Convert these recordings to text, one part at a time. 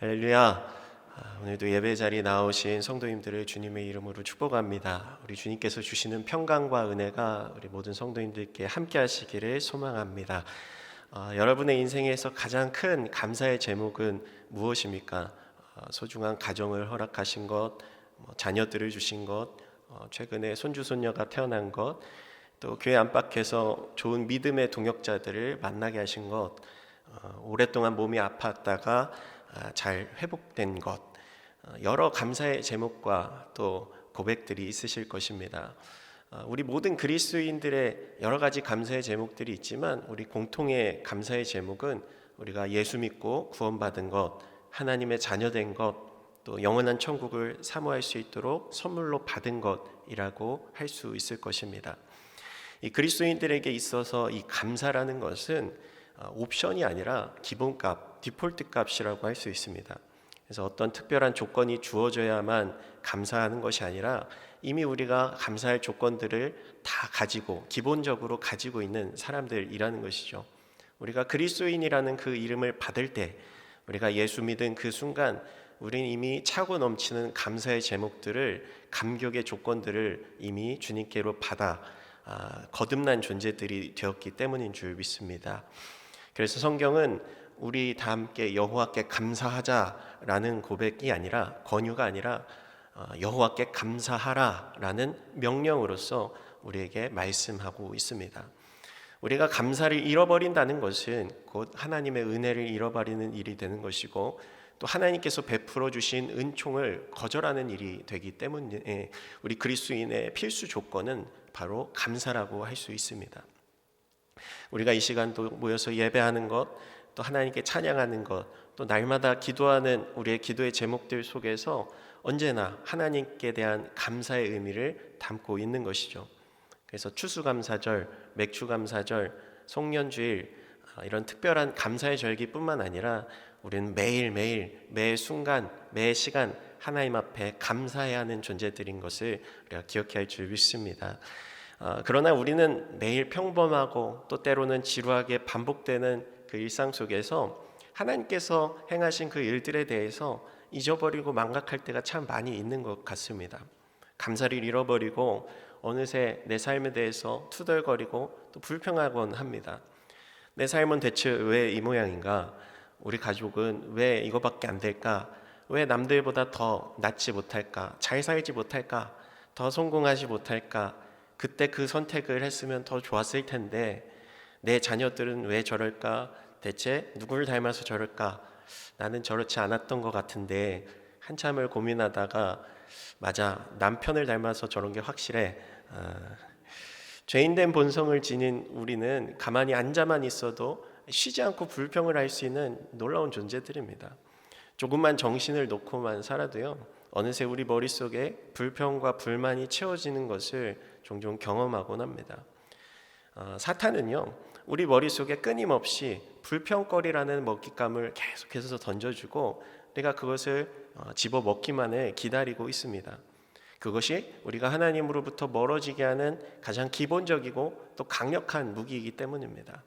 할렐루야. 오늘도 예배 자리에 나오신 성도님들을 주님의 이름으로 축복합니다. 우리 주님께서 주시는 평강과 은혜가 우리 모든 성도님들께 함께 하시기를 소망합니다. 여러분의 인생에서 가장 큰 감사의 제목은 무엇입니까? 소중한 가정을 허락하신 것, 자녀들을 주신 것, 최근에 손주 손녀가 태어난 것, 또 교회 안팎에서 좋은 믿음의 동역자들을 만나게 하신 것, 오랫동안 몸이 아팠다가 잘 회복된 것, 여러 감사의 제목과 또 고백들이 있으실 것입니다. 우리 모든 그리스도인들의 여러 가지 감사의 제목들이 있지만 우리 공통의 감사의 제목은 우리가 예수 믿고 구원받은 것, 하나님의 자녀된 것, 또 영원한 천국을 사모할 수 있도록 선물로 받은 것이라고 할 수 있을 것입니다. 이 그리스도인들에게 있어서 이 감사라는 것은 옵션이 아니라 기본값, 디폴트 값이라고 할 수 있습니다. 그래서 어떤 특별한 조건이 주어져야만 감사하는 것이 아니라 이미 우리가 감사할 조건들을 다 가지고 기본적으로 가지고 있는 사람들이라는 것이죠. 우리가 그리스도인이라는 그 이름을 받을 때, 우리가 예수 믿은 그 순간 우리는 이미 차고 넘치는 감사의 제목들을, 감격의 조건들을 이미 주님께로 받아 거듭난 존재들이 되었기 때문인 줄 믿습니다. 그래서 성경은 우리 다 함께 여호와께 감사하자라는 고백이 아니라, 권유가 아니라 여호와께 감사하라라는 명령으로서 우리에게 말씀하고 있습니다. 우리가 감사를 잃어버린다는 것은 곧 하나님의 은혜를 잃어버리는 일이 되는 것이고, 또 하나님께서 베풀어 주신 은총을 거절하는 일이 되기 때문에 우리 그리스도인의 필수 조건은 바로 감사라고 할 수 있습니다. 우리가 이 시간도 모여서 예배하는 것, 또 하나님께 찬양하는 것, 또 날마다 기도하는 우리의 기도의 제목들 속에서 언제나 하나님께 대한 감사의 의미를 담고 있는 것이죠. 그래서 추수감사절, 맥주감사절, 송년주일, 이런 특별한 감사의 절기뿐만 아니라 우리는 매일매일, 매 순간, 매 시간 하나님 앞에 감사해야 하는 존재들인 것을 우리가 기억해야 할 줄 믿습니다. 그러나 우리는 매일 평범하고 또 때로는 지루하게 반복되는 그 일상 속에서 하나님께서 행하신 그 일들에 대해서 잊어버리고 망각할 때가 참 많이 있는 것 같습니다. 감사를 잃어버리고 어느새 내 삶에 대해서 투덜거리고 또 불평하곤 합니다. 내 삶은 대체 왜 이 모양인가? 우리 가족은 왜 이거밖에 안 될까? 왜 남들보다 더 낫지 못할까? 잘 살지 못할까? 더 성공하지 못할까? 그때 그 선택을 했으면 더 좋았을 텐데 내 자녀들은 왜 저럴까? 대체 누구를 닮아서 저럴까? 나는 저렇지 않았던 것 같은데 한참을 고민하다가 맞아, 남편을 닮아서 저런 게 확실해. 죄인된 본성을 지닌 우리는 가만히 앉아만 있어도 쉬지 않고 불평을 할 수 있는 놀라운 존재들입니다. 조금만 정신을 놓고만 살아도요, 어느새 우리 머릿속에 불평과 불만이 채워지는 것을 종종 경험하곤 합니다. 사탄은요, 우리 머릿속에 끊임없이 불평거리라는 먹잇감을 계속해서 던져주고 우리가 그것을 집어먹기만을 기다리고 있습니다. 그것이 우리가 하나님으로부터 멀어지게 하는 가장 기본적이고 또 강력한 무기이기 때문입니다.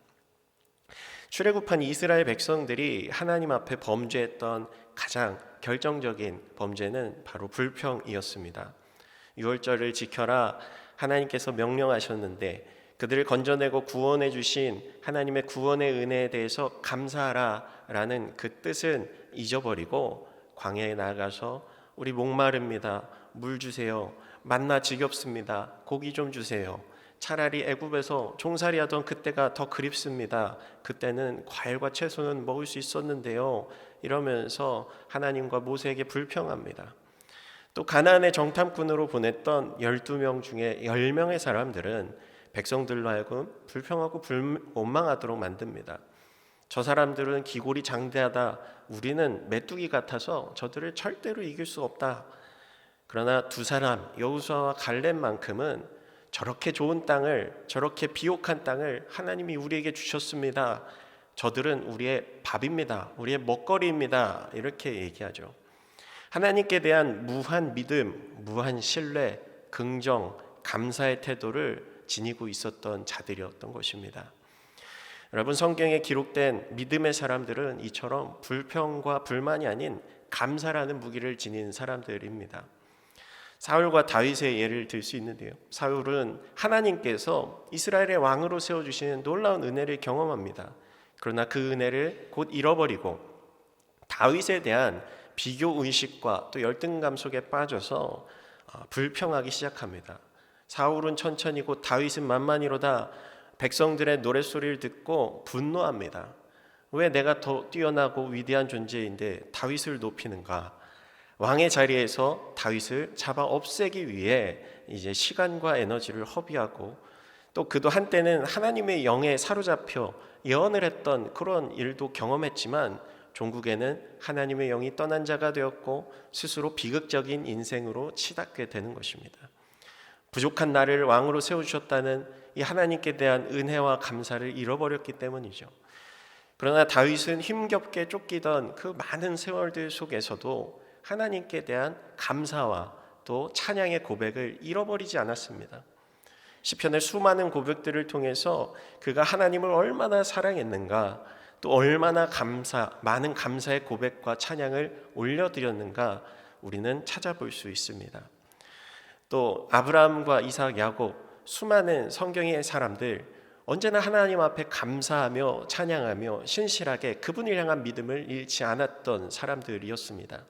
출애굽한 이스라엘 백성들이 하나님 앞에 범죄했던 가장 결정적인 범죄는 바로 불평이었습니다. 유월절을 지켜라 하나님께서 명령하셨는데 그들을 건져내고 구원해 주신 하나님의 구원의 은혜에 대해서 감사하라 라는 그 뜻은 잊어버리고 광야에 나가서 우리 목마릅니다, 물 주세요, 만나 지겹습니다, 고기 좀 주세요, 차라리 애굽에서 종살이하던 그때가 더 그립습니다, 그때는 과일과 채소는 먹을 수 있었는데요, 이러면서 하나님과 모세에게 불평합니다. 또 가나안의 정탐꾼으로 보냈던 12명 중에 10명의 사람들은 백성들로 하여금 불평하고 원망하도록 만듭니다. 저 사람들은 기골이 장대하다, 우리는 메뚜기 같아서 저들을 절대로 이길 수 없다. 그러나 두 사람, 여호수아와 갈렙만큼은 저렇게 좋은 땅을, 저렇게 비옥한 땅을 하나님이 우리에게 주셨습니다. 저들은 우리의 밥입니다, 우리의 먹거리입니다, 이렇게 얘기하죠. 하나님께 대한 무한 믿음, 무한 신뢰, 긍정, 감사의 태도를 지니고 있었던 자들이었던 것입니다. 여러분, 성경에 기록된 믿음의 사람들은 이처럼 불평과 불만이 아닌 감사라는 무기를 지닌 사람들입니다. 사울과 다윗의 예를 들 수 있는데요, 사울은 하나님께서 이스라엘의 왕으로 세워주시는 놀라운 은혜를 경험합니다. 그러나 그 은혜를 곧 잃어버리고 다윗에 대한 비교의식과 또 열등감 속에 빠져서 불평하기 시작합니다. 사울은 천천히고 다윗은 만만히로다 백성들의 노랫소리를 듣고 분노합니다. 왜 내가 더 뛰어나고 위대한 존재인데 다윗을 높이는가? 왕의 자리에서 다윗을 잡아 없애기 위해 이제 시간과 에너지를 허비하고, 또 그도 한때는 하나님의 영에 사로잡혀 예언을 했던 그런 일도 경험했지만 종국에는 하나님의 영이 떠난 자가 되었고 스스로 비극적인 인생으로 치닫게 되는 것입니다. 부족한 나를 왕으로 세우셨다는 이 하나님께 대한 은혜와 감사를 잃어버렸기 때문이죠. 그러나 다윗은 힘겹게 쫓기던 그 많은 세월들 속에서도 하나님께 대한 감사와 또 찬양의 고백을 잃어버리지 않았습니다. 시편의 수많은 고백들을 통해서 그가 하나님을 얼마나 사랑했는가, 또 얼마나 많은 감사의 고백과 찬양을 올려드렸는가 우리는 찾아볼 수 있습니다. 또 아브라함과 이삭, 야곱, 수많은 성경의 사람들 언제나 하나님 앞에 감사하며 찬양하며 신실하게 그분을 향한 믿음을 잃지 않았던 사람들이었습니다.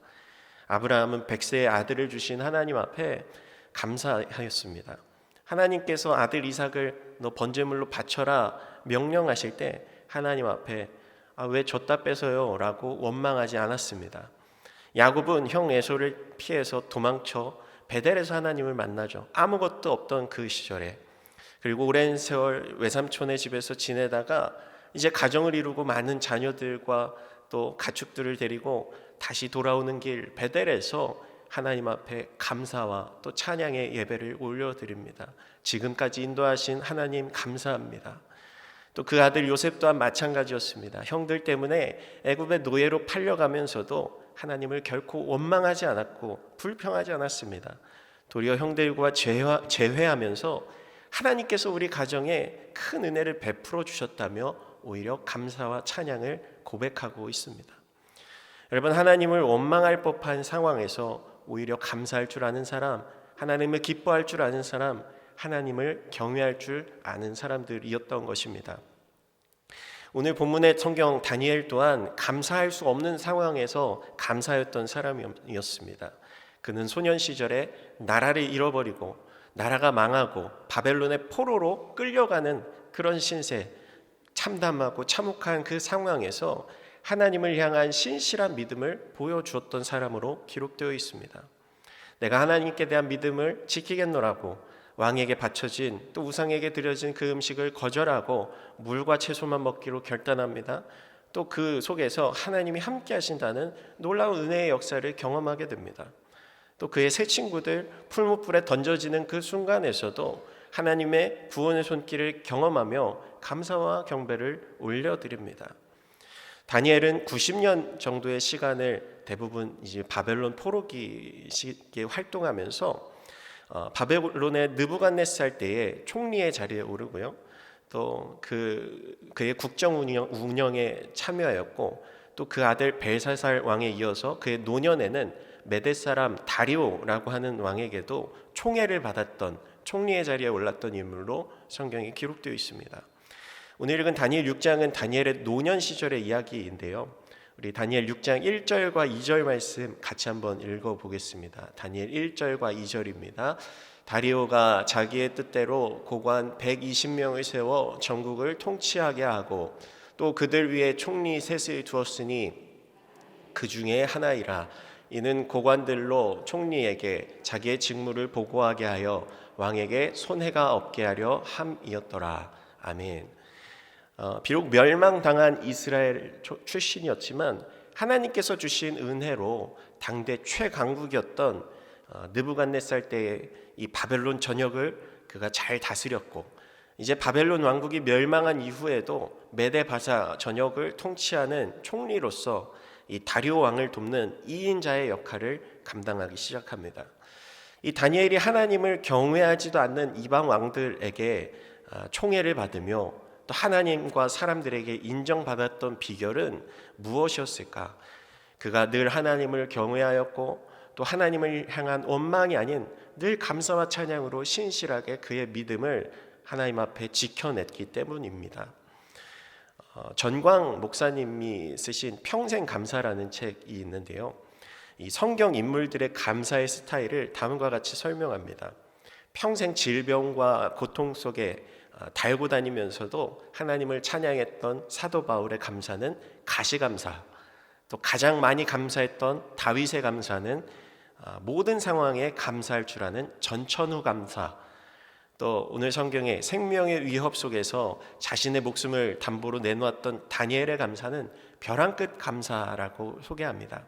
아브라함은 100세의 아들을 주신 하나님 앞에 감사하였습니다. 하나님께서 아들 이삭을 너 번제물로 바쳐라 명령하실 때 하나님 앞에 왜 줬다 뺏어요? 라고 원망하지 않았습니다. 야곱은 형 에서를 피해서 도망쳐 베델에서 하나님을 만나죠. 아무것도 없던 그 시절에. 그리고 오랜 세월 외삼촌의 집에서 지내다가 이제 가정을 이루고 많은 자녀들과 또 가축들을 데리고 다시 돌아오는 길 베델에서 하나님 앞에 감사와 또 찬양의 예배를 올려드립니다. 지금까지 인도하신 하나님 감사합니다. 또 그 아들 요셉 또한 마찬가지였습니다. 형들 때문에 애굽의 노예로 팔려가면서도 하나님을 결코 원망하지 않았고 불평하지 않았습니다. 도리어 형들과 재회하면서 하나님께서 우리 가정에 큰 은혜를 베풀어 주셨다며 오히려 감사와 찬양을 고백하고 있습니다. 여러분, 하나님을 원망할 법한 상황에서 오히려 감사할 줄 아는 사람, 하나님을 기뻐할 줄 아는 사람, 하나님을 경외할 줄 아는 사람들이었던 것입니다. 오늘 본문의 성경 다니엘 또한 감사할 수 없는 상황에서 감사했던 사람이었습니다. 그는 소년 시절에 나라를 잃어버리고 나라가 망하고 바벨론의 포로로 끌려가는 그런 신세, 참담하고 참혹한 그 상황에서 하나님을 향한 신실한 믿음을 보여주었던 사람으로 기록되어 있습니다. 내가 하나님께 대한 믿음을 지키겠노라고 왕에게 바쳐진 또 우상에게 드려진 그 음식을 거절하고 물과 채소만 먹기로 결단합니다. 또 그 속에서 하나님이 함께 하신다는 놀라운 은혜의 역사를 경험하게 됩니다. 또 그의 새 친구들 풀무불에 던져지는 그 순간에서도 하나님의 구원의 손길을 경험하며 감사와 경배를 올려드립니다. 다니엘은 90년 정도의 시간을 대부분 이제 바벨론 포로기에 활동하면서 바벨론의 느부갓네살 때에 총리의 자리에 오르고요. 또 그의 국정 운영에 참여하였고, 또 그 아들 벨사살 왕에 이어서 그의 노년에는 메대 사람 다리오라고 하는 왕에게도 총애를 받았던 총리의 자리에 올랐던 인물로 성경에 기록되어 있습니다. 오늘 읽은 다니엘 6장은 다니엘의 노년 시절의 이야기인데요. 우리 다니엘 6장 1절과 2절 말씀 같이 한번 읽어보겠습니다. 다니엘 1절과 2절입니다. 다리오가 자기의 뜻대로 고관 120명을 세워 전국을 통치하게 하고 또 그들 위에 총리 셋을 두었으니 그 중에 하나이라. 이는 고관들로 총리에게 자기의 직무를 보고하게 하여 왕에게 손해가 없게 하려 함이었더라. 아멘. 비록 멸망당한 이스라엘 출신이었지만 하나님께서 주신 은혜로 당대 최강국이었던 느부갓네살 때의 이 바벨론 전역을 그가 잘 다스렸고, 이제 바벨론 왕국이 멸망한 이후에도 메데바사 전역을 통치하는 총리로서 이 다리오 왕을 돕는 2인자의 역할을 감당하기 시작합니다. 이 다니엘이 하나님을 경외하지도 않는 이방 왕들에게 총애를 받으며 또 하나님과 사람들에게 인정받았던 비결은 무엇이었을까? 그가 늘 하나님을 경외하였고 또 하나님을 향한 원망이 아닌 늘 감사와 찬양으로 신실하게 그의 믿음을 하나님 앞에 지켜냈기 때문입니다. 전광 목사님이 쓰신 평생 감사라는 책이 있는데요. 이 성경 인물들의 감사의 스타일을 다음과 같이 설명합니다. 평생 질병과 고통 속에 달고 다니면서도 하나님을 찬양했던 사도 바울의 감사는 가시감사, 또 가장 많이 감사했던 다윗의 감사는 모든 상황에 감사할 줄 아는 전천후 감사, 또 오늘 성경에 생명의 위협 속에서 자신의 목숨을 담보로 내놓았던 다니엘의 감사는 벼랑 끝 감사라고 소개합니다.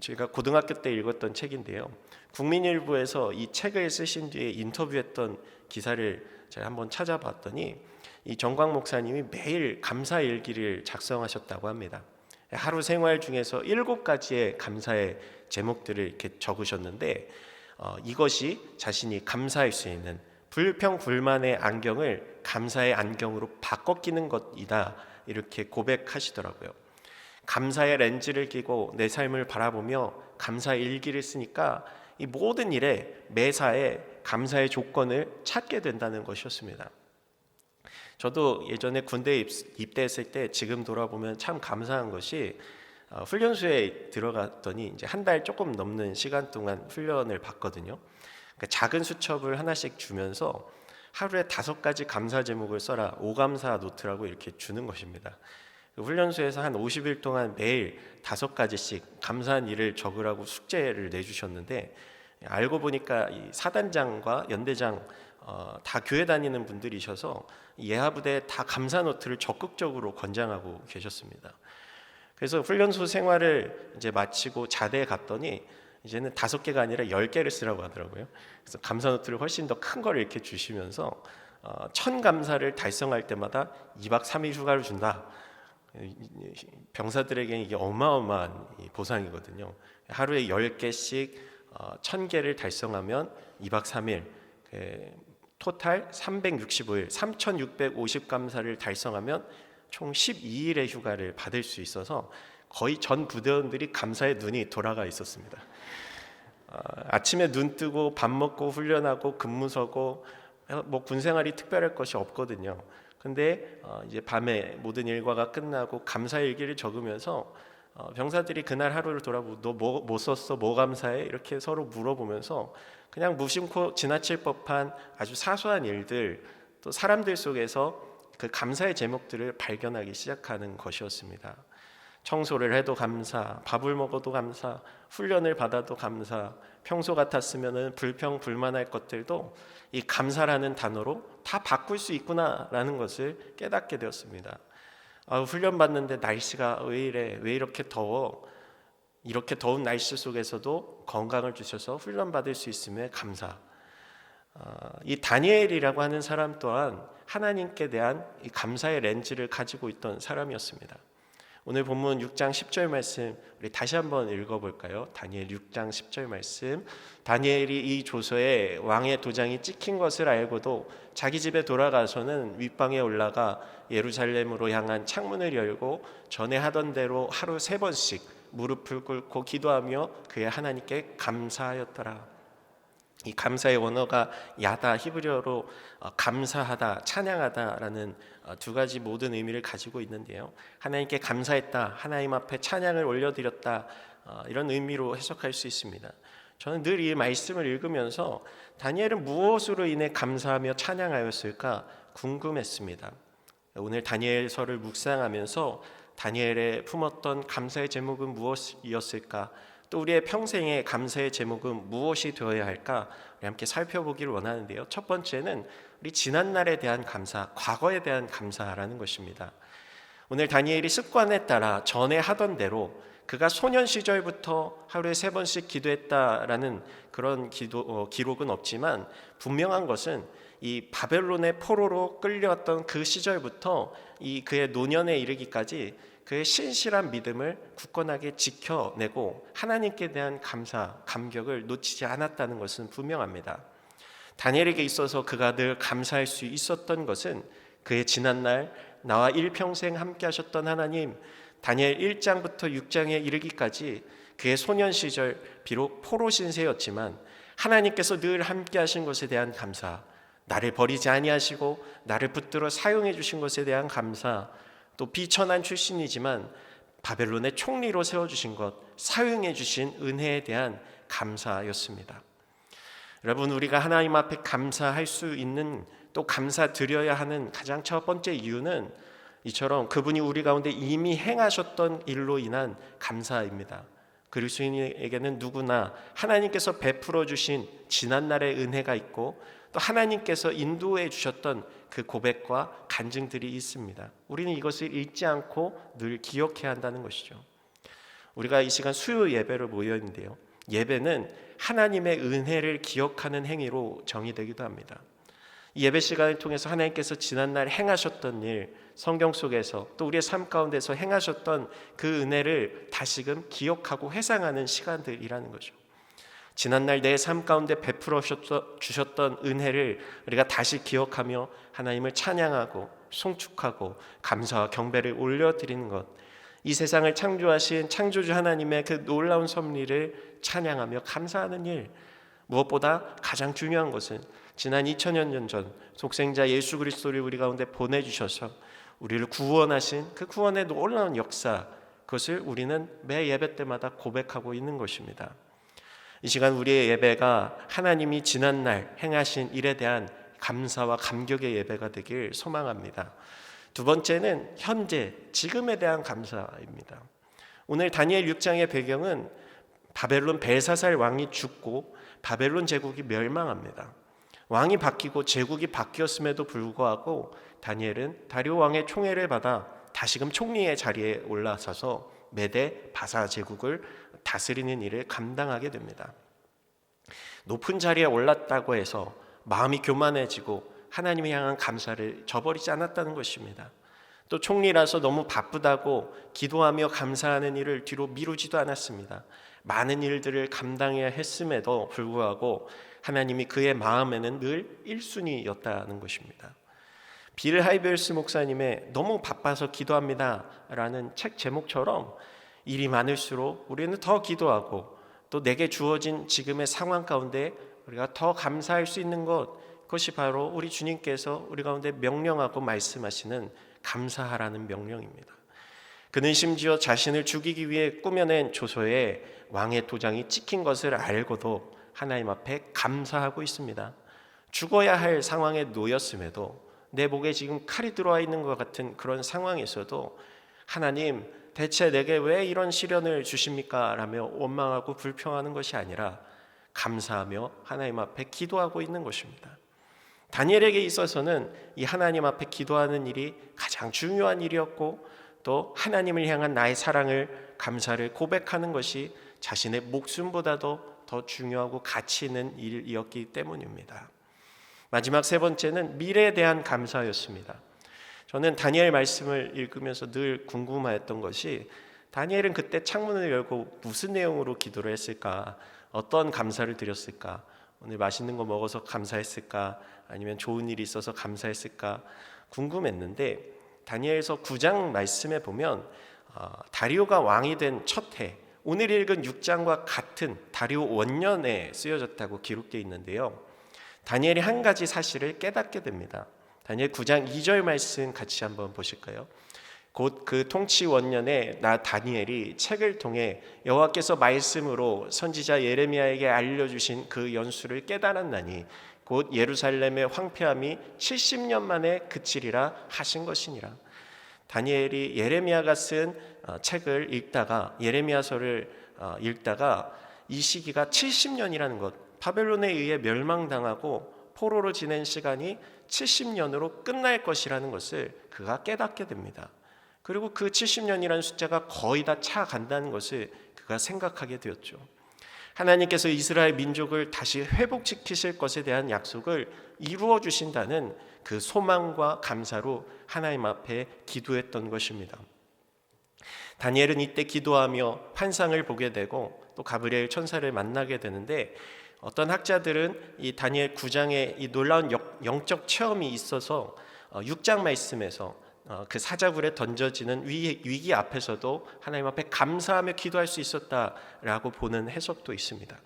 저희가 고등학교 때 읽었던 책인데요. 국민일보에서 이 책을 쓰신 뒤에 인터뷰했던 기사를 제가 한번 찾아봤더니 이 정광 목사님이 매일 감사 일기를 작성하셨다고 합니다. 하루 생활 중에서 7가지의 감사의 제목들을 이렇게 적으셨는데 이것이 자신이 감사할 수 있는 불평 불만의 안경을 감사의 안경으로 바꿔 끼는 것이다, 이렇게 고백하시더라고요. 감사의 렌즈를 끼고 내 삶을 바라보며 감사 일기를 쓰니까 이 모든 일에 매사에 감사의 조건을 찾게 된다는 것이었습니다. 저도 예전에 군대 입대했을 때 지금 돌아보면 참 감사한 것이 훈련소에 들어갔더니 이제 한 달 조금 넘는 시간 동안 훈련을 받거든요. 그러니까 작은 수첩을 하나씩 주면서 하루에 5가지 감사 제목을 써라, 5감사 노트라고 이렇게 주는 것입니다. 훈련소에서 한 50일 동안 매일 5가지씩 감사한 일을 적으라고 숙제를 내주셨는데, 알고 보니까 이 사단장과 연대장 다 교회 다니는 분들이셔서 예하부대에 다 감사 노트를 적극적으로 권장하고 계셨습니다. 그래서 훈련소 생활을 이제 마치고 자대에 갔더니 이제는 5개가 아니라 10개를 쓰라고 하더라고요. 그래서 감사 노트를 훨씬 더 큰 걸 이렇게 주시면서 1000감사를 달성할 때마다 2박 3일 휴가를 준다. 병사들에게는 이게 어마어마한 보상이거든요. 하루에 10개씩 1000개를 달성하면 2박 3일, 토탈 365일, 3650감사를 달성하면 총 12일의 휴가를 받을 수 있어서 거의 전 부대원들이 감사에 눈이 돌아가 있었습니다. 아침에 눈 뜨고 밥 먹고 훈련하고 근무 서고 뭐 군생활이 특별할 것이 없거든요. 근데 이제 밤에 모든 일과가 끝나고 감사 일기를 적으면서 병사들이 그날 하루를 돌아보고 너 뭐 썼어? 뭐 감사해? 이렇게 서로 물어보면서 그냥 무심코 지나칠 법한 아주 사소한 일들, 또 사람들 속에서 그 감사의 제목들을 발견하기 시작하는 것이었습니다. 청소를 해도 감사, 밥을 먹어도 감사, 훈련을 받아도 감사, 평소 같았으면 불평 불만할 것들도 이 감사라는 단어로 다 바꿀 수 있구나라는 것을 깨닫게 되었습니다. 훈련 받는데 날씨가 왜 이래? 왜 이렇게 더워? 이렇게 더운 날씨 속에서도 건강을 주셔서 훈련 받을 수 있음에 감사. 이 다니엘이라고 하는 사람 또한 하나님께 대한 이 감사의 렌즈를 가지고 있던 사람이었습니다. 오늘 본문 6장 10절 말씀 우리 다시 한번 읽어볼까요? 다니엘 6장 10절 말씀. 다니엘이 이 조서에 왕의 도장이 찍힌 것을 알고도 자기 집에 돌아가서는 윗방에 올라가 예루살렘으로 향한 창문을 열고 전에 하던 대로 하루 3번씩 무릎을 꿇고 기도하며 그의 하나님께 감사하였더라. 이 감사의 원어가 야다, 히브리어로 감사하다, 찬양하다라는 2가지 모든 의미를 가지고 있는데요. 하나님께 감사했다, 하나님 앞에 찬양을 올려드렸다, 이런 의미로 해석할 수 있습니다. 저는 늘 이 말씀을 읽으면서 다니엘은 무엇으로 인해 감사하며 찬양하였을까 궁금했습니다. 오늘 다니엘서를 묵상하면서 다니엘의 품었던 감사의 제목은 무엇이었을까? 또 우리의 평생의 감사의 제목은 무엇이 되어야 할까? 우리 함께 살펴보기를 원하는데요. 첫 번째는 우리 지난날에 대한 감사, 과거에 대한 감사라는 것입니다. 오늘 다니엘이 습관에 따라 전에 하던 대로 그가 소년 시절부터 하루에 3번씩 기도했다라는 그런 기록은 없지만 분명한 것은 이 바벨론의 포로로 끌려왔던 그 시절부터 이 그의 노년에 이르기까지 그의 신실한 믿음을 굳건하게 지켜내고 하나님께 대한 감사, 감격을 놓치지 않았다는 것은 분명합니다. 다니엘에게 있어서 그가 늘 감사할 수 있었던 것은 그의 지난날 나와 일평생 함께 하셨던 하나님, 다니엘 1장부터 6장에 이르기까지 그의 소년 시절 비록 포로 신세였지만 하나님께서 늘 함께 하신 것에 대한 감사, 나를 버리지 아니하시고 나를 붙들어 사용해 주신 것에 대한 감사, 또 비천한 출신이지만 바벨론의 총리로 세워주신 것, 사용해 주신 은혜에 대한 감사였습니다. 여러분, 우리가 하나님 앞에 감사할 수 있는, 또 감사드려야 하는 가장 첫 번째 이유는 이처럼 그분이 우리 가운데 이미 행하셨던 일로 인한 감사입니다. 그리스도인에게는 누구나 하나님께서 베풀어 주신 지난날의 은혜가 있고 또 하나님께서 인도해 주셨던 그 고백과 간증들이 있습니다. 우리는 이것을 잊지 않고 늘 기억해야 한다는 것이죠. 우리가 이 시간 수요 예배를 모였는데요, 예배는 하나님의 은혜를 기억하는 행위로 정의되기도 합니다. 이 예배 시간을 통해서 하나님께서 지난날 행하셨던 일, 성경 속에서 또 우리의 삶 가운데서 행하셨던 그 은혜를 다시금 기억하고 회상하는 시간들이라는 거죠. 지난날 내 삶 가운데 베풀어 주셨던 은혜를 우리가 다시 기억하며 하나님을 찬양하고 송축하고 감사와 경배를 올려드리는 것, 이 세상을 창조하신 창조주 하나님의 그 놀라운 섭리를 찬양하며 감사하는 일, 무엇보다 가장 중요한 것은 지난 2000여 년 전 독생자 예수 그리스도를 우리 가운데 보내주셔서 우리를 구원하신 그 구원의 놀라운 역사, 그것을 우리는 매 예배 때마다 고백하고 있는 것입니다. 이 시간 우리의 예배가 하나님이 지난날 행하신 일에 대한 감사와 감격의 예배가 되길 소망합니다. 두 번째는 현재, 지금에 대한 감사입니다. 오늘 다니엘 6장의 배경은 바벨론 벨사살 왕이 죽고 바벨론 제국이 멸망합니다. 왕이 바뀌고 제국이 바뀌었음에도 불구하고 다니엘은 다리오 왕의 총애를 받아 다시금 총리의 자리에 올라서서 메대 바사 제국을 다스리는 일을 감당하게 됩니다. 높은 자리에 올랐다고 해서 마음이 교만해지고 하나님을 향한 감사를 저버리지 않았다는 것입니다. 또 총리라서 너무 바쁘다고 기도하며 감사하는 일을 뒤로 미루지도 않았습니다. 많은 일들을 감당해야 했음에도 불구하고 하나님이 그의 마음에는 늘 1순위였다는 것입니다. 빌 하이벨스 목사님의 너무 바빠서 기도합니다 라는 책 제목처럼 일이 많을수록 우리는 더 기도하고 또 내게 주어진 지금의 상황 가운데 우리가 더 감사할 수 있는 것, 그것이 바로 우리 주님께서 우리 가운데 명령하고 말씀하시는 감사하라는 명령입니다. 그는 심지어 자신을 죽이기 위해 꾸며낸 조서에 왕의 도장이 찍힌 것을 알고도 하나님 앞에 감사하고 있습니다. 죽어야 할 상황에 놓였음에도, 내 목에 지금 칼이 들어와 있는 것 같은 그런 상황에서도 하나님, 대체 내게 왜 이런 시련을 주십니까? 라며 원망하고 불평하는 것이 아니라 감사하며 하나님 앞에 기도하고 있는 것입니다. 다니엘에게 있어서는 이 하나님 앞에 기도하는 일이 가장 중요한 일이었고, 또 하나님을 향한 나의 사랑을, 감사를 고백하는 것이 자신의 목숨보다도 더 중요하고 가치 있는 일이었기 때문입니다. 마지막 세 번째는 미래에 대한 감사였습니다. 저는 다니엘 말씀을 읽으면서 늘 궁금했던 것이, 다니엘은 그때 창문을 열고 무슨 내용으로 기도를 했을까? 어떤 감사를 드렸을까? 오늘 맛있는 거 먹어서 감사했을까? 아니면 좋은 일이 있어서 감사했을까? 궁금했는데, 다니엘서 9장 말씀에 보면 다리오가 왕이 된 첫 해, 오늘 읽은 6장과 같은 다리오 원년에 쓰여졌다고 기록되어 있는데요, 다니엘이 한 가지 사실을 깨닫게 됩니다. 다니엘 9장 2절 말씀 같이 한번 보실까요? 곧 그 통치 원년에 나 다니엘이 책을 통해 여호와께서 말씀으로 선지자 예레미야에게 알려주신 그 연수를 깨달았나니 곧 예루살렘의 황폐함이 70년 만에 그치리라 하신 것이니라. 다니엘이 예레미야가 쓴 책을 읽다가, 예레미야서를 읽다가 이 시기가 70년이라는 것, 바벨론에 의해 멸망당하고 포로로 지낸 시간이 70년으로 끝날 것이라는 것을 그가 깨닫게 됩니다. 그리고 그 70년이라는 숫자가 거의 다 차간다는 것을 그가 생각하게 되었죠. 하나님께서 이스라엘 민족을 다시 회복시키실 것에 대한 약속을 이루어 주신다는 그 소망과 감사로 하나님 앞에 기도했던 것입니다. 다니엘은 이때 기도하며 환상을 보게 되고 또 가브리엘 천사를 만나게 되는데, 어떤 학자들은 이 다니엘 9장에 이 놀라운 영적 체험이 있어서 6장 말씀에서 그 사자굴에 던져지는 위기 앞에서도 하나님 앞에 감사하며 기도할 수 있었다라고 보는 해석도 있습니다.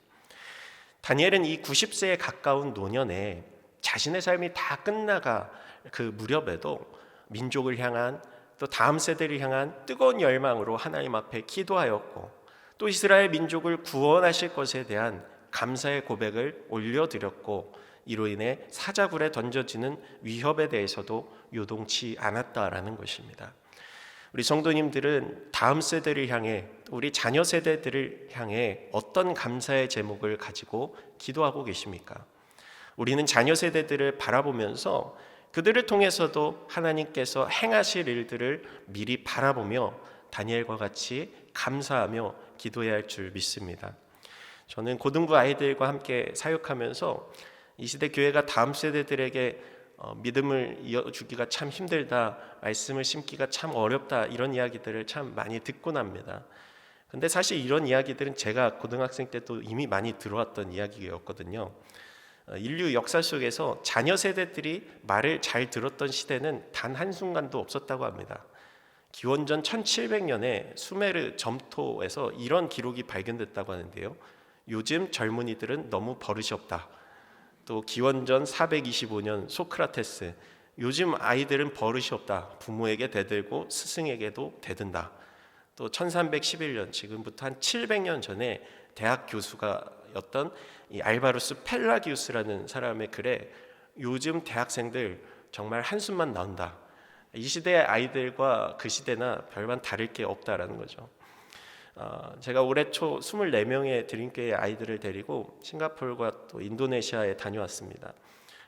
다니엘은 이 90세에 가까운 노년에 자신의 삶이 다 끝나가 그 무렵에도 민족을 향한 또 다음 세대를 향한 뜨거운 열망으로 하나님 앞에 기도하였고, 또 이스라엘 민족을 구원하실 것에 대한 감사의 고백을 올려드렸고, 이로 인해 사자굴에 던져지는 위협에 대해서도 요동치 않았다라는 것입니다. 우리 성도님들은 다음 세대를 향해, 우리 자녀 세대들을 향해 어떤 감사의 제목을 가지고 기도하고 계십니까? 우리는 자녀 세대들을 바라보면서 그들을 통해서도 하나님께서 행하실 일들을 미리 바라보며 다니엘과 같이 감사하며 기도해야 할 줄 믿습니다. 저는 고등부 아이들과 함께 사역하면서 이 시대 교회가 다음 세대들에게 믿음을 이어주기가 참 힘들다, 말씀을 심기가 참 어렵다, 이런 이야기들을 참 많이 듣곤 합니다. 근데 사실 이런 이야기들은 제가 고등학생 때도 이미 많이 들어왔던 이야기였거든요. 인류 역사 속에서 자녀 세대들이 말을 잘 들었던 시대는 단 한순간도 없었다고 합니다. 기원전 1700년에 수메르 점토에서 이런 기록이 발견됐다고 하는데요. 요즘 젊은이들은 너무 버릇이 없다. 또 기원전 425년 소크라테스, 요즘 아이들은 버릇이 없다. 부모에게 대들고 스승에게도 대든다. 또 1311년, 지금부터 한 700년 전에 대학 교수가였던 이 알바루스 펠라기우스라는 사람의 글에 요즘 대학생들 정말 한숨만 나온다. 이 시대의 아이들과 그 시대나 별반 다를 게 없다라는 거죠. 제가 올해 초 24명의 드림교회 아이들을 데리고 싱가포르와 또 인도네시아에 다녀왔습니다.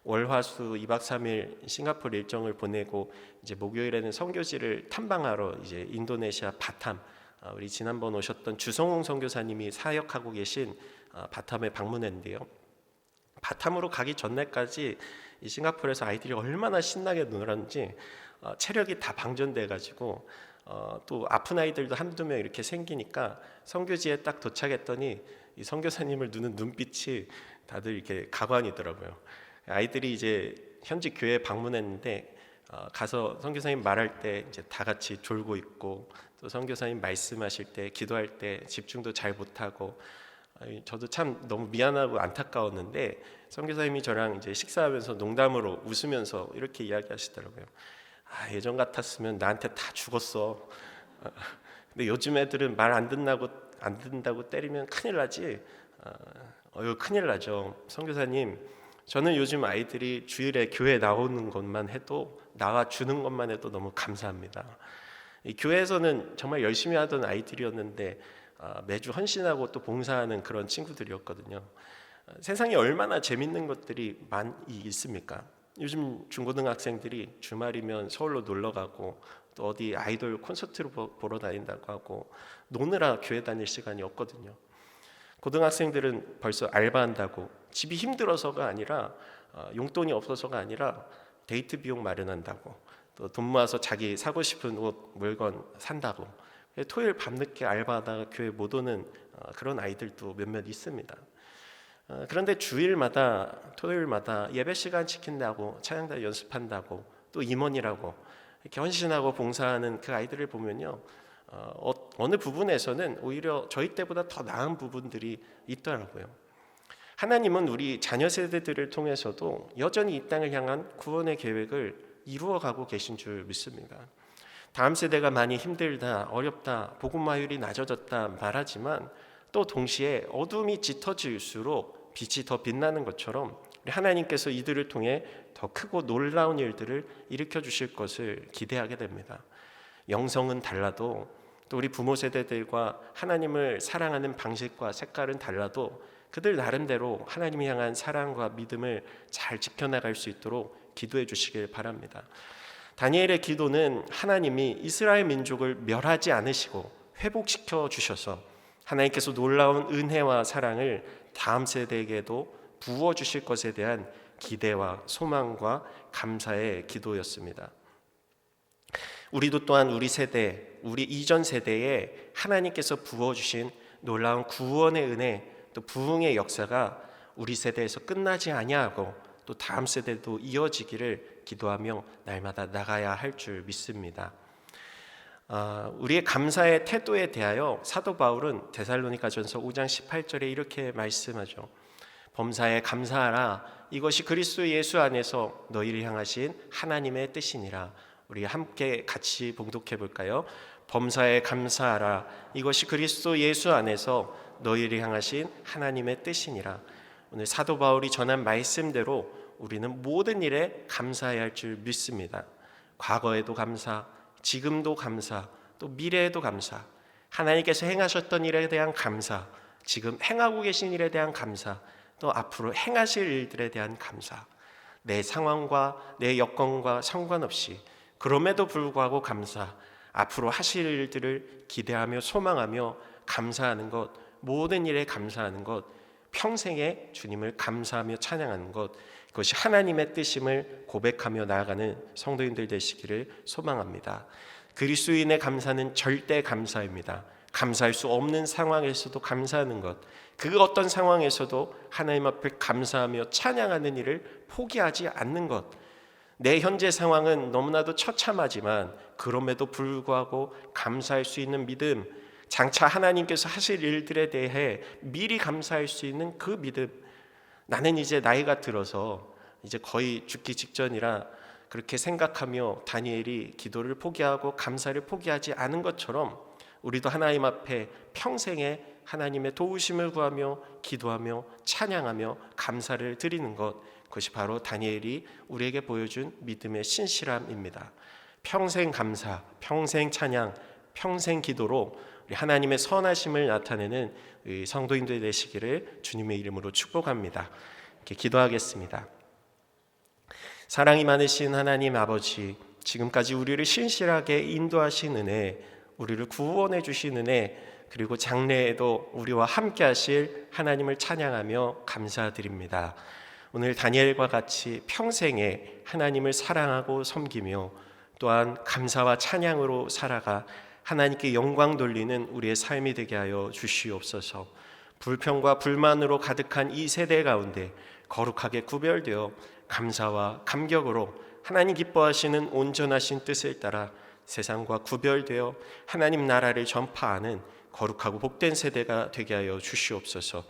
월화수 2박 3일 싱가포르 일정을 보내고 이제 목요일에는 선교지를 탐방하러 이제 인도네시아 바탐, 우리 지난번 오셨던 주성홍 선교사님이 사역하고 계신 바탐에 방문했는데요. 바탐으로 가기 전날까지 이 싱가포르에서 아이들이 얼마나 신나게 놀았는지 체력이 다 방전돼 가지고 또 아픈 아이들도 한두 명 이렇게 생기니까 선교지에 딱 도착했더니 이 선교사님을 누는 눈빛이 다들 이렇게 가관이더라고요. 아이들이 이제 현지 교회에 방문했는데 가서 선교사님 말할 때 이제 다 같이 졸고 있고, 또 선교사님 말씀하실 때 기도할 때 집중도 잘 못하고, 저도 참 너무 미안하고 안타까웠는데 선교사님이 저랑 이제 식사하면서 농담으로 웃으면서 이렇게 이야기하시더라고요. 예전 같았으면 나한테 다 죽었어. 근데 요즘 애들은 말 안 듣는다고 때리면 큰일 나지. 큰일 나죠. 선교사님, 저는 요즘 아이들이 주일에 교회 나오는 것만 해도, 나와 주는 것만 해도 너무 감사합니다. 이 교회에서는 정말 열심히 하던 아이들이었는데 매주 헌신하고 또 봉사하는 그런 친구들이었거든요. 세상에 얼마나 재밌는 것들이 많이 있습니까? 요즘 중고등학생들이 주말이면 서울로 놀러 가고, 또 어디 아이돌 콘서트를 보러 다닌다고 하고, 노느라 교회 다닐 시간이 없거든요. 고등학생들은 벌써 알바한다고, 집이 힘들어서가 아니라 용돈이 없어서가 아니라 데이트 비용 마련한다고, 또 돈 모아서 자기 사고 싶은 옷, 물건 산다고, 토요일 밤늦게 알바하다가 교회 못 오는 그런 아이들도 몇몇 있습니다. 그런데 주일마다, 토요일마다 예배 시간 지킨다고, 찬양단 연습한다고, 또 임원이라고 이렇게 헌신하고 봉사하는 그 아이들을 보면요, 어느 부분에서는 오히려 저희 때보다 더 나은 부분들이 있더라고요. 하나님은 우리 자녀 세대들을 통해서도 여전히 이 땅을 향한 구원의 계획을 이루어가고 계신 줄 믿습니다. 다음 세대가 많이 힘들다, 어렵다, 복음화율이 낮아졌다 말하지만, 또 동시에 어둠이 짙어질수록 빛이 더 빛나는 것처럼 하나님께서 이들을 통해 더 크고 놀라운 일들을 일으켜 주실 것을 기대하게 됩니다. 영성은 달라도, 또 우리 부모 세대들과 하나님을 사랑하는 방식과 색깔은 달라도 그들 나름대로 하나님을 향한 사랑과 믿음을 잘 지켜나갈 수 있도록 기도해 주시길 바랍니다. 다니엘의 기도는 하나님이 이스라엘 민족을 멸하지 않으시고 회복시켜 주셔서 하나님께서 놀라운 은혜와 사랑을 다음 세대에게도 부어 주실 것에 대한 기대와 소망과 감사의 기도였습니다. 우리도 또한 우리 세대, 우리 이전 세대에 하나님께서 부어 주신 놀라운 구원의 은혜, 또 부흥의 역사가 우리 세대에서 끝나지 아니하고 또 다음 세대도 이어지기를 기도하며 날마다 나가야 할 줄 믿습니다. 우리의 감사의 태도에 대하여 사도 바울은 데살로니가전서 5장 18절에 이렇게 말씀하죠. 범사에 감사하라. 이것이 그리스도 예수 안에서 너희를 향하신 하나님의 뜻이니라. 우리 함께 같이 봉독해 볼까요? 범사에 감사하라. 이것이 그리스도 예수 안에서 너희를 향하신 하나님의 뜻이니라. 오늘 사도 바울이 전한 말씀대로 우리는 모든 일에 감사해야 할 줄 믿습니다. 과거에도 감사, 지금도 감사, 또 미래에도 감사, 하나님께서 행하셨던 일에 대한 감사, 지금 행하고 계신 일에 대한 감사, 또 앞으로 행하실 일들에 대한 감사. 내 상황과 내 여건과 상관없이 그럼에도 불구하고 감사, 앞으로 하실 일들을 기대하며 소망하며 감사하는 것, 모든 일에 감사하는 것, 평생에 주님을 감사하며 찬양하는 것, 그것이 하나님의 뜻임을 고백하며 나아가는 성도님들 되시기를 소망합니다. 그리스도인의 감사는 절대 감사입니다. 감사할 수 없는 상황에서도 감사하는 것, 그 어떤 상황에서도 하나님 앞에 감사하며 찬양하는 일을 포기하지 않는 것. 내 현재 상황은 너무나도 처참하지만 그럼에도 불구하고 감사할 수 있는 믿음, 장차 하나님께서 하실 일들에 대해 미리 감사할 수 있는 그 믿음. 나는 이제 나이가 들어서 이제 거의 죽기 직전이라 그렇게 생각하며 다니엘이 기도를 포기하고 감사를 포기하지 않은 것처럼 우리도 하나님 앞에 평생에 하나님의 도우심을 구하며 기도하며 찬양하며 감사를 드리는 것, 그것이 바로 다니엘이 우리에게 보여준 믿음의 신실함입니다. 평생 감사, 평생 찬양, 평생 기도로 우리 하나님의 선하심을 나타내는 성도인들 되시기를 주님의 이름으로 축복합니다. 이렇게 기도하겠습니다. 사랑이 많으신 하나님 아버지, 지금까지 우리를 신실하게 인도하신 은혜, 우리를 구원해 주신 은혜, 그리고 장래에도 우리와 함께 하실 하나님을 찬양하며 감사드립니다. 오늘 다니엘과 같이 평생에 하나님을 사랑하고 섬기며 또한 감사와 찬양으로 살아가 하나님께 영광 돌리는 우리의 삶이 되게 하여 주시옵소서. 불평과 불만으로 가득한 이 세대 가운데 거룩하게 구별되어 감사와 감격으로 하나님 기뻐하시는 온전하신 뜻을 따라 세상과 구별되어 하나님 나라를 전파하는 거룩하고 복된 세대가 되게 하여 주시옵소서.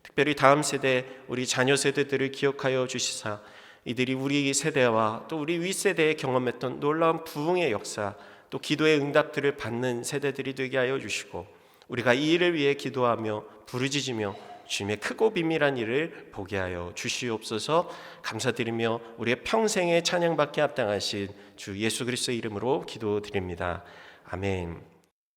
특별히 다음 세대, 우리 자녀 세대들을 기억하여 주시사 이들이 우리 세대와 또 우리 윗세대에 경험했던 놀라운 부흥의 역사, 또 기도의 응답들을 받는 세대들이 되게 하여 주시고 우리가 이 일을 위해 기도하며 부르짖으며 주님의 크고 비밀한 일을 보게 하여 주시옵소서. 감사드리며 우리의 평생에 찬양받게 합당하신 주 예수 그리스도의 이름으로 기도드립니다. 아멘.